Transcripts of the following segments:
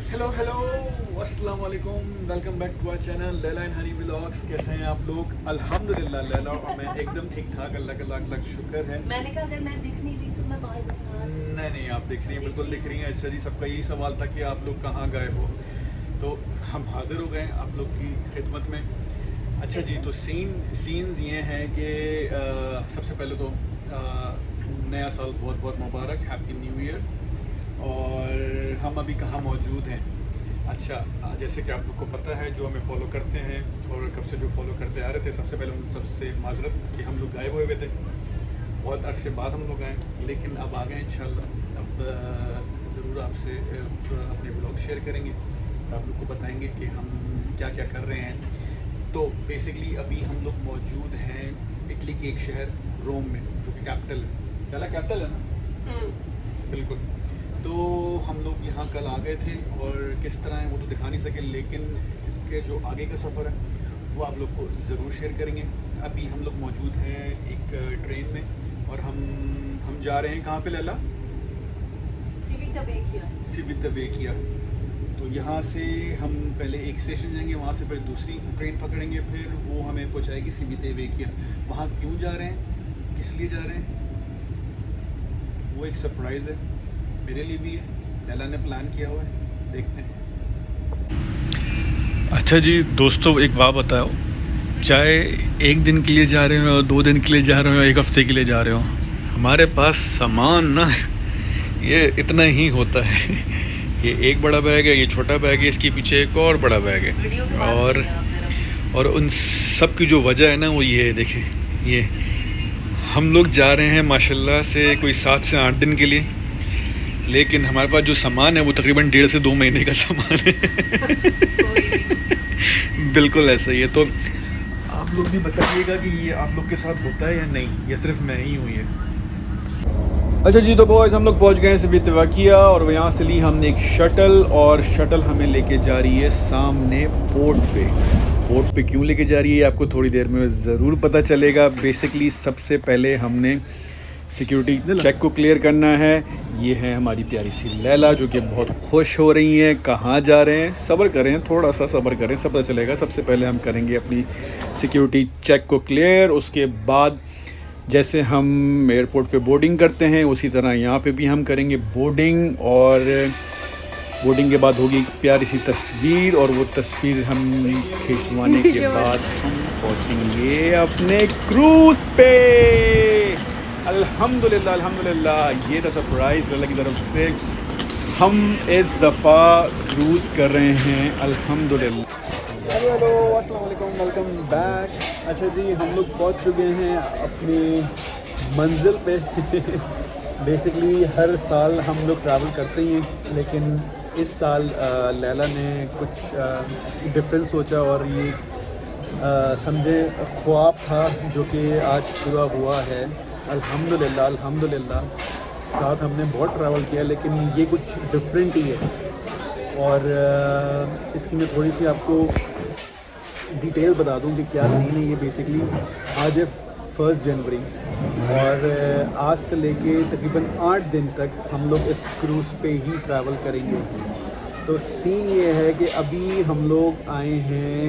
Hello hello, अस्सलाम वालेकुम। Welcome back to our channel Laila and Honey vlogs. कैसे हैं आप लोग? अल्हम्दुलिल्लाह लैला और मैं एकदम ठीक ठाक, अल्लाह का लाख लाख शुक्र है। मैंने कहा अगर मैं दिख नहीं रही तो मैं बाहर बता। नहीं नहीं, आप दिख रही हैं, बिल्कुल दिख रही हैं। अच्छा जी, सबका यही सवाल था कि आप लोग कहाँ गए हो, तो हम हाजिर हो गए आप लोग की खिदमत में। अच्छा जी, तो सीन्स ये हैं कि सबसे पहले तो नया साल बहुत बहुत मुबारक, हैप्पी न्यू ईयर। और हम अभी कहाँ मौजूद हैं? अच्छा, जैसे कि आप लोग को पता है, जो हमें फॉलो करते हैं और कब से जो फॉलो करते आ रहे थे, सबसे पहले उन सबसे माजरत कि हम लोग गायब हुए थे। बहुत अरसे बाद हम लोग आए, लेकिन अब आ गए इंशाल्लाह। अब ज़रूर आपसे अपने ब्लॉग शेयर करेंगे, आप लोग को बताएंगे कि हम क्या क्या कर रहे हैं। तो बेसिकली अभी हम लोग मौजूद हैं इटली के एक शहर रोम में, जो कि कैपिटल है। पहला कैपिटल है ना? बिल्कुल। तो हम लोग यहाँ कल आ गए थे और किस तरह है वो तो दिखा नहीं सके, लेकिन इसके जो आगे का सफ़र है वो आप लोग को ज़रूर शेयर करेंगे। अभी हम लोग मौजूद हैं एक ट्रेन में और हम जा रहे हैं कहाँ पे लैला? सिवितावेकिया। तो यहाँ से हम पहले एक स्टेशन जाएंगे, वहाँ से फिर दूसरी ट्रेन पकड़ेंगे, फिर वो हमें पहुँचाएगी सिवितावेकिया। वहाँ क्यों जा रहे हैं, किस लिए जा रहे हैं, वो एक सरप्राइज़ है, मेरे लिए भी है। लैला ने प्लान किया हुआ है, देखते हैं। अच्छा जी दोस्तों, एक बात बताओ, चाहे एक दिन के लिए जा रहे हो, 2 दिन के लिए जा रहे हो, 1 हफ्ते के लिए जा रहे हो, हमारे पास सामान ना ये इतना ही होता है। ये एक बड़ा बैग है, ये छोटा बैग है, इसके पीछे एक और बड़ा बैग है। और उन सब की जो वजह है ना, वो ये है, देखिए, ये हम लोग जा रहे हैं माशाल्लाह से कोई 7 से 8 दिन के लिए, लेकिन हमारे पास जो सामान है वो तकरीबन 1.5 से 2 महीने का सामान है। बिल्कुल ऐसा ही है। तो आप लोग भी बताइएगा कि ये आप लोग के साथ होता है या नहीं, या सिर्फ मैं ही हूँ ये। अच्छा जी, तो बॉयज़ हम लोग पहुँच गए हैं सिवितावेकिया और यहाँ से ली हमने एक शटल, और शटल हमें लेके जा रही है सामने पोर्ट पे। पोर्ट पे क्यों लेके जा रही है आपको थोड़ी देर में ज़रूर पता चलेगा। बेसिकली सबसे पहले हमने सिक्योरिटी चेक को क्लियर करना है। ये है हमारी प्यारी सी लैला, जो कि बहुत खुश हो रही हैं। कहाँ जा रहे हैं, सब्र करें, थोड़ा सा सब्र करें, सब पता चलेगा। सबसे पहले हम करेंगे अपनी सिक्योरिटी चेक को क्लियर, उसके बाद जैसे हम एयरपोर्ट पे बोर्डिंग करते हैं उसी तरह यहाँ पे भी हम करेंगे बोर्डिंग। और बोर्डिंग के बाद होगी एक प्यारी सी तस्वीर, और वो तस्वीर हम खिंचवाने के बाद हम पहुँचेंगे अपने क्रूज़ पे। अल्हम्दुलिल्लाह अल्हम्दुलिल्लाह, ये था सरप्राइज़ लैला की तरफ से। हम इस दफ़ा क्रूज़ कर रहे हैं अल्हम्दुलिल्लाह। हेलो हेलो, अस्सलाम वालेकुम, वेलकम बैक। अच्छा जी, हम लोग पहुंच चुके हैं अपनी मंजिल पे। बेसिकली हर साल हम लोग ट्रैवल करते ही हैं, लेकिन इस साल लैला ने कुछ डिफरेंट सोचा और ये समझे ख्वाब था, जो कि आज पूरा हुआ है अल्हम्दुलिल्लाह अल्हम्दुलिल्लाह। साथ हमने बहुत ट्रैवल किया, लेकिन ये कुछ डिफरेंट ही है। और इसकी मैं थोड़ी सी आपको डिटेल बता दूं कि क्या सीन है। ये बेसिकली आज है 1 जनवरी, और आज से लेके तकरीबन 8 दिन तक हम लोग इस क्रूज़ पे ही ट्रैवल करेंगे। तो सीन ये है कि अभी हम लोग आए हैं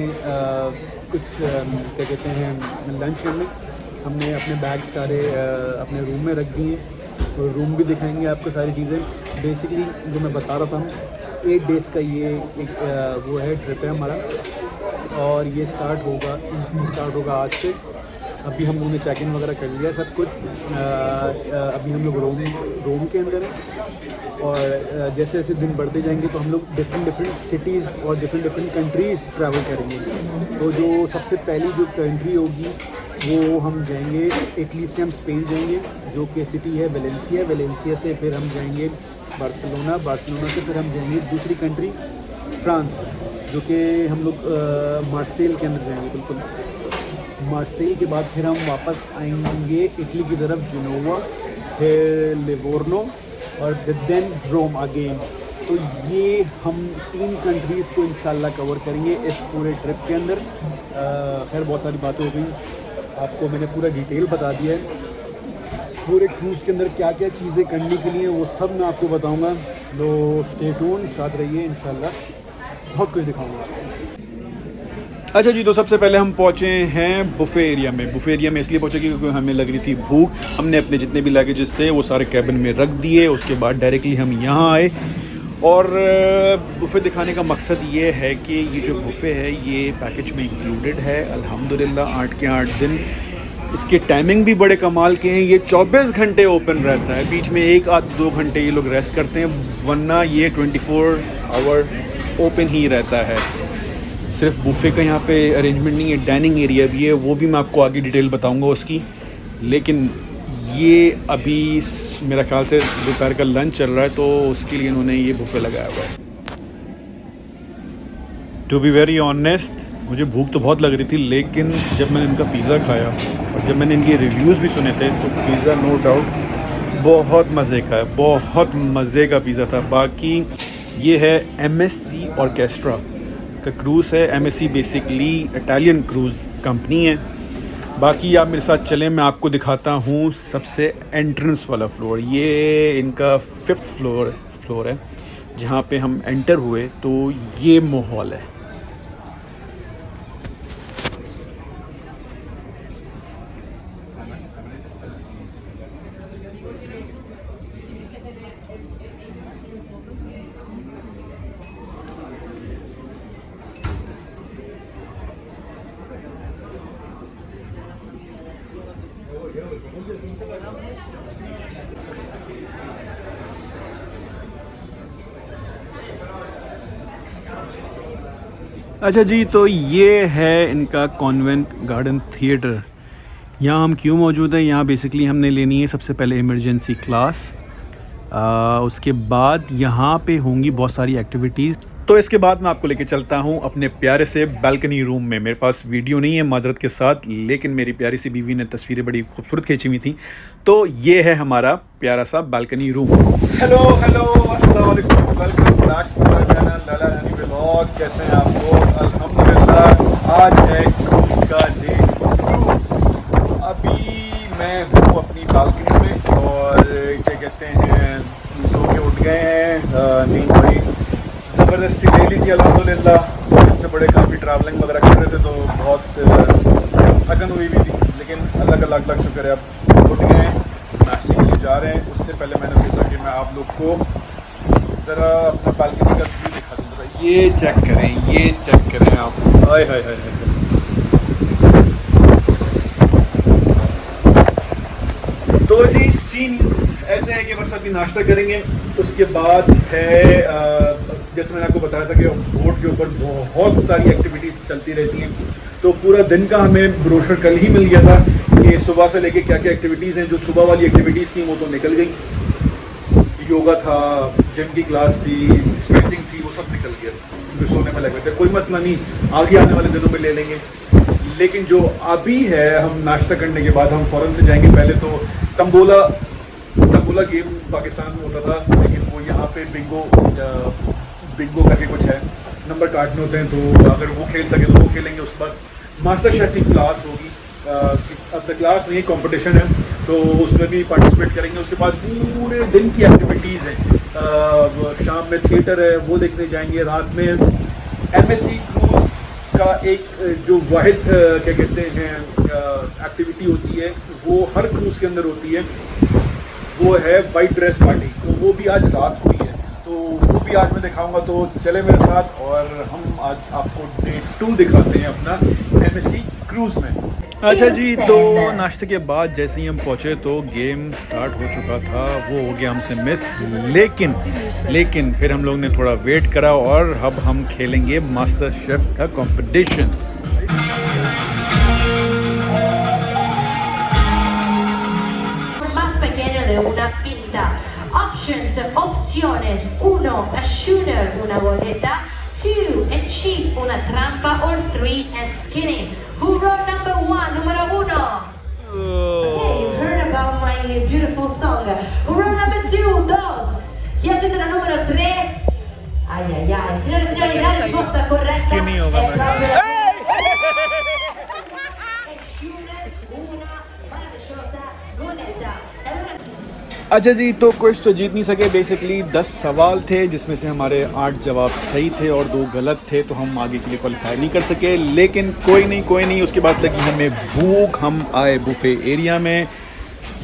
कुछ क्या कहते हैं लंच करने। हमने अपने बैग सारे अपने रूम में रख दिए, और रूम भी दिखाएंगे आपको सारी चीज़ें। बेसिकली जो मैं बता रहा था, 8 डेज़ का ये एक वो है, ट्रिप है हमारा, और ये स्टार्ट होगा आज से। अभी हम लोगों ने चेक इन वगैरह कर लिया सब कुछ। अभी हम लोग रोम के अंदर हैं, और जैसे जैसे दिन बढ़ते जाएंगे तो हम लोग डिफरेंट सिटीज़ और डिफरेंट कंट्रीज़ ट्रैवल करेंगे। तो जो सबसे पहली जो कंट्री होगी वो हम जाएंगे इटली से, हम स्पेन जाएंगे, जो कि सिटी है वेलेंसिया से फिर हम जाएंगे बार्सिलोना से फिर हम जाएंगे दूसरी कंट्री फ्रांस, जो कि हम लोग मार्सेल के अंदर जाएंगे। बिल्कुल मार्सेल के बाद फिर हम वापस आएंगे इटली की तरफ, जिनोवा, फिर लिवोर्नो, और देन रोम अगेन। तो ये हम 3 कंट्रीज़ को इंशाल्लाह कवर करेंगे इस पूरे ट्रिप के अंदर। खैर बहुत सारी बातें हो गई, आपको मैंने पूरा डिटेल बता दिया है। पूरे क्रूज़ के अंदर क्या क्या चीज़ें करने के लिए वो सब मैं आपको बताऊंगा। तो स्टे ट्यून, साथ रहिए, इंशाल्लाह बहुत कुछ दिखाऊंगा। अच्छा जी, तो सबसे पहले हम पहुँचे हैं बुफ़े एरिया में। बुफ़े एरिया में इसलिए पहुँचे क्योंकि हमें लग रही थी भूख। हमने अपने जितने भी लगेजेस थे वो सारे कैबिन में रख दिए। उसके बाद डायरेक्टली हम यहाँ आए और बुफ़े दिखाने का मकसद ये है कि ये जो बुफ़े है ये पैकेज में इंक्लूडेड है अल्हम्दुलिल्लाह 8 के 8 दिन। इसके टाइमिंग भी बड़े कमाल के हैं। ये 24 घंटे ओपन रहता है, बीच में 1 आध 2 घंटे ये लोग रेस्ट करते हैं, वरना ये 24 आवर ओपन ही रहता है। सिर्फ बुफ़े का यहाँ पे अरेंजमेंट नहीं है, डाइनिंग एरिया भी है, वो भी मैं आपको आगे डिटेल बताऊँगा उसकी। लेकिन ये अभी मेरा ख्याल से दोपहर का लंच चल रहा है, तो उसके लिए इन्होंने ये बुफ़े लगाया हुआ है। टू बी वेरी ऑनेस्ट, मुझे भूख तो बहुत लग रही थी, लेकिन जब मैंने इनका पिज़्ज़ा खाया और जब मैंने इनके रिव्यूज़ भी सुने थे तो पिज़्ज़ा नो डाउट बहुत मज़े का है, बहुत मज़े का पिज़्ज़ा था। बाकी ये है MSC ऑर्केस्ट्रा का क्रूज़ है। MSC basically Italian cruise company है। बाकी आप मेरे साथ चलें, मैं आपको दिखाता हूँ सबसे एंट्रेंस वाला फ्लोर। ये इनका 5th फ्लोर है जहाँ पे हम एंटर हुए, तो ये माहौल है। अच्छा जी, तो ये है इनका कॉन्वेंट गार्डन थिएटर। यहाँ हम क्यों मौजूद हैं? यहाँ बेसिकली हमने लेनी है सबसे पहले इमरजेंसी क्लास। उसके बाद यहाँ पे होंगी बहुत सारी एक्टिविटीज़। तो इसके बाद मैं आपको लेके चलता हूँ अपने प्यारे से बालकनी रूम में। मेरे पास वीडियो नहीं है माजरत के साथ, लेकिन मेरी प्यारी सी बीवी ने तस्वीरें बड़ी खूबसूरत खींची हुई थी। तो ये है हमारा प्यारा सा बालकनी रूम। हेलो अस्सलाम वालेकुम, welcome back to my channel Lala Honey vlog. कैसे हैं आप लोग? अल्हम्दुलिल्लाह आज है क्रूज़ का डे 2। अभी मैं हूँ अपनी बालकनी में और क्या कहते हैं, सो के उठ गए हैं। नींद बड़ी ज़बरदस्ती ले ली थी अल्हम्दुलिल्लाह। 2 दिन से बड़े काफ़ी ट्रैवलिंग वगैरह कर रहे थे, तो बहुत थकन हुई भी थी, लेकिन अल्लाह का लाख लाख शुक्र है अब उठ गए हैं, नाश्ते के लिए जा रहे हैं। उससे पहले मैंने सोचा कि मैं आप लोग को ज़रा अपना बालकनी का व्यू दिखा दूँ। ये चेक करें आप, हाय हाय हाय हाय। तो जी सीन्स ऐसे हैं कि बस अभी नाश्ता करेंगे, उसके बाद है जैसे मैंने आपको बताया था कि बोट के ऊपर बहुत सारी एक्टिविटीज़ चलती रहती हैं। तो पूरा दिन का हमें ब्रोशर कल ही मिल गया था कि सुबह से लेके क्या क्या एक्टिविटीज़ हैं। जो सुबह वाली एक्टिविटीज़ थी वो तो निकल गई, योगा था, जिम की क्लास थी, स्केचिंग थी, वो सब निकल गया क्योंकि सोने में लगे थे। कोई मसला नहीं, आगे आने वाले दिनों में ले लेंगे। लेकिन जो अभी है, हम नाश्ता करने के बाद हम फ़ौरन से जाएंगे। पहले तो तंबोला गेम पाकिस्तान में होता था, लेकिन वो यहाँ पे बिंगो करके कुछ है, नंबर काटने होते हैं, तो अगर वो खेल सके तो वो खेलेंगे। उसके बाद मास्टर शेफ की क्लास होगी, अब तक क्लास नहीं कंपटीशन है, तो उसमें भी पार्टिसिपेट करेंगे। उसके बाद पूरे दिन की एक्टिविटीज़ हैं। शाम में थिएटर है, वो देखने जाएंगे। रात में MSC क्रूज़ का एक जो वाहिद क्या कहते हैं एक्टिविटी होती है, वो हर क्रूज़ के अंदर होती है, वो है वाइट ड्रेस पार्टी। तो वो भी आज रात को ही है, तो वो भी आज मैं दिखाऊंगा। तो चले मेरे साथ और हम आज आपको डे 2 दिखाते हैं अपना MSC क्रूज़ में। अच्छा जी, तो नाश्ते के बाद जैसे ही हम पहुँचे तो गेम स्टार्ट हो चुका था, वो हो गया हमसे मिस। लेकिन फिर हम लोग ने थोड़ा वेट करा और अब हम खेलेंगे मास्टर शेफ का competition. Una pinta. Opciones 1, a shooter, una boleta, 2, a cheat, una trampa, or 3, a skinny. Who wrote number 1, número 1? Okay, you heard about my beautiful song. Who wrote number 2, 2? Chi ha scelto la numero 3? Ai ai ai, signore e signori, la risposta corretta è proprio... अच्छा जी, तो कुछ तो जीत नहीं सके। Basically 10 सवाल थे जिसमें से हमारे 8 जवाब सही थे और 2 गलत थे, तो हम आगे के लिए क्वालिफाई नहीं कर सके। लेकिन कोई नहीं। उसके बाद लगी हमें भूख, हम आए बुफे एरिया में।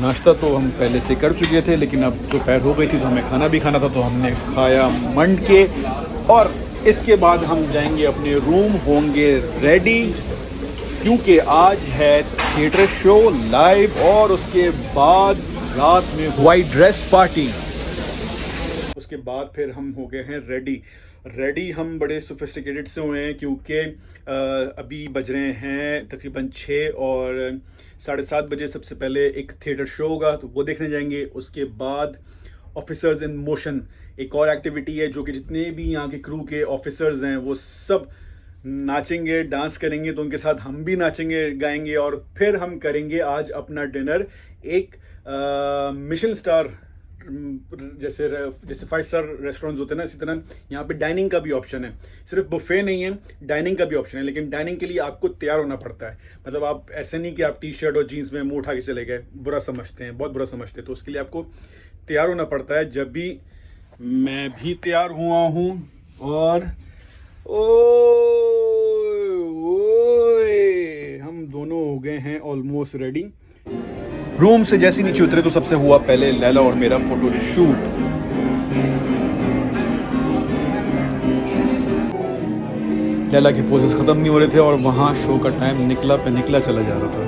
नाश्ता तो हम पहले से कर चुके थे, लेकिन अब दोपहर हो गई थी तो हमें खाना भी खाना था, तो हमने खाया मंड के। और इसके बाद हम जाएंगे अपने रूम, होंगे रेडी, क्योंकि आज है थिएटर शो लाइव और उसके बाद रात में वाइट ड्रेस पार्टी। उसके बाद फिर हम हो गए हैं रेडी। हम बड़े सोफिस्टिकेटेड से हुए हैं, क्योंकि अभी बज रहे हैं तकरीबन 6 और 7:30 बजे सबसे पहले एक थिएटर शो होगा, तो वो देखने जाएंगे। उसके बाद ऑफिसर्स इन मोशन एक और एक्टिविटी है, जो कि जितने भी यहाँ के क्रू के ऑफिसर्स हैं वो सब नाचेंगे, डांस करेंगे, तो उनके साथ हम भी नाचेंगे, गाएंगे। और फिर हम करेंगे आज अपना डिनर एक मिशेलिन स्टार, जैसे 5 स्टार रेस्टोरेंट्स होते हैं ना, इसी तरह यहाँ पे डाइनिंग का भी ऑप्शन है। सिर्फ बुफे नहीं है, डाइनिंग का भी ऑप्शन है, लेकिन डाइनिंग के लिए आपको तैयार होना पड़ता है। मतलब आप ऐसे नहीं कि आप टी शर्ट और जीन्स में मुंह उठा के चले गए, बुरा समझते हैं, बहुत बुरा समझते हैं। तो उसके लिए आपको तैयार होना पड़ता है। जब भी मैं भी तैयार हुआ हूँ और हम दोनों हो गए हैं ऑलमोस्ट रेडी। रूम से जैसे नीचे उतरे तो सबसे हुआ पहले लैला और मेरा फोटो शूट। लैला के पोजेस खत्म नहीं हो रहे थे और वहां शो का टाइम निकला चला जा रहा था।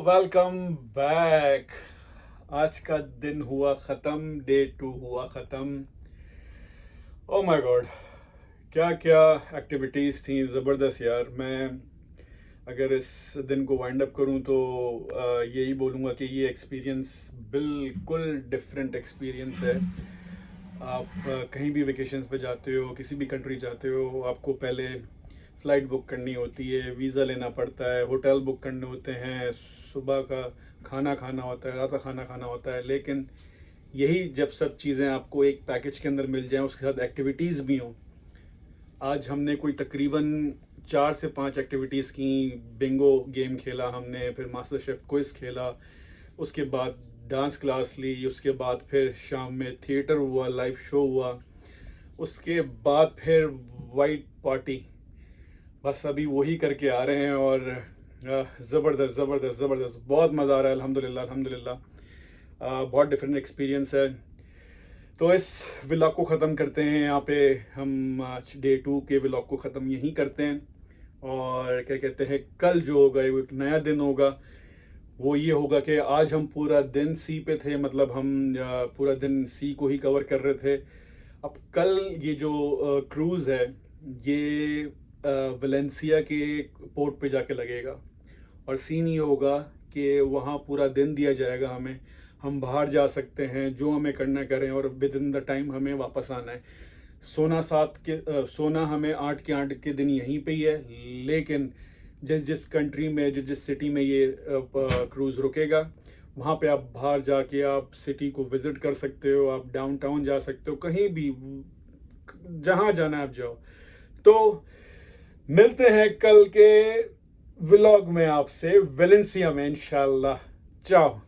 Welcome back. आज का दिन हुआ ख़त्म, डे 2 हुआ ख़त्म। ओ माय गॉड, क्या क्या एक्टिविटीज़ थी, ज़बरदस्त यार। मैं अगर इस दिन को वाइंड अप करूं तो यही बोलूँगा कि ये एक्सपीरियंस बिल्कुल डिफरेंट एक्सपीरियंस है। आप कहीं भी वेकेशंस पे जाते हो, किसी भी कंट्री जाते हो, आपको पहले फ़्लाइट बुक करनी होती है, वीज़ा लेना पड़ता है, होटल बुक करने होते हैं, सुबह का खाना खाना होता है, रात का खाना खाना होता है। लेकिन यही जब सब चीज़ें आपको एक पैकेज के अंदर मिल जाएं, उसके साथ एक्टिविटीज़ भी हों। आज हमने कोई तकरीबन 4 से 5 एक्टिविटीज़ की। बिंगो गेम खेला हमने, फिर मास्टर शेफ क्विज़ खेला, उसके बाद डांस क्लास ली, उसके बाद फिर शाम में थिएटर हुआ, लाइव शो हुआ, उसके बाद फिर वाइट पार्टी। बस अभी वही करके आ रहे हैं और ज़बरदस्त ज़बरदस्त ज़बरदस्त, बहुत मज़ा आ रहा है। अल्हम्दुलिल्लाह अल्हम्दुलिल्लाह, बहुत डिफरेंट एक्सपीरियंस है। तो इस व्लॉग को ख़त्म करते हैं यहाँ पे। हम डे 2 के व्लॉग को ख़त्म यहीं करते हैं, और क्या कहते हैं, कल जो होगा वो एक नया दिन होगा। वो ये होगा कि आज हम पूरा दिन सी पे थे, मतलब हम पूरा दिन सी को ही कवर कर रहे थे। अब कल ये जो क्रूज़ है ये वेलेंसिया के पोर्ट पे जाके लगेगा, और सीन ये होगा कि वहाँ पूरा दिन दिया जाएगा हमें। हम बाहर जा सकते हैं, जो हमें करना करें, और विद इन द टाइम हमें वापस आना है। सोना हमें 8 के 8 के दिन यहीं पे ही है, लेकिन जिस कंट्री में जिस सिटी में ये क्रूज़ रुकेगा, वहाँ पे आप बाहर जाके आप सिटी को विज़िट कर सकते हो, आप डाउनटाउन जा सकते हो, कहीं भी जहाँ जाना आप जाओ। तो मिलते हैं कल के व्लॉग में आपसे वेलेंसिया में इंशाल्लाह। चाओ।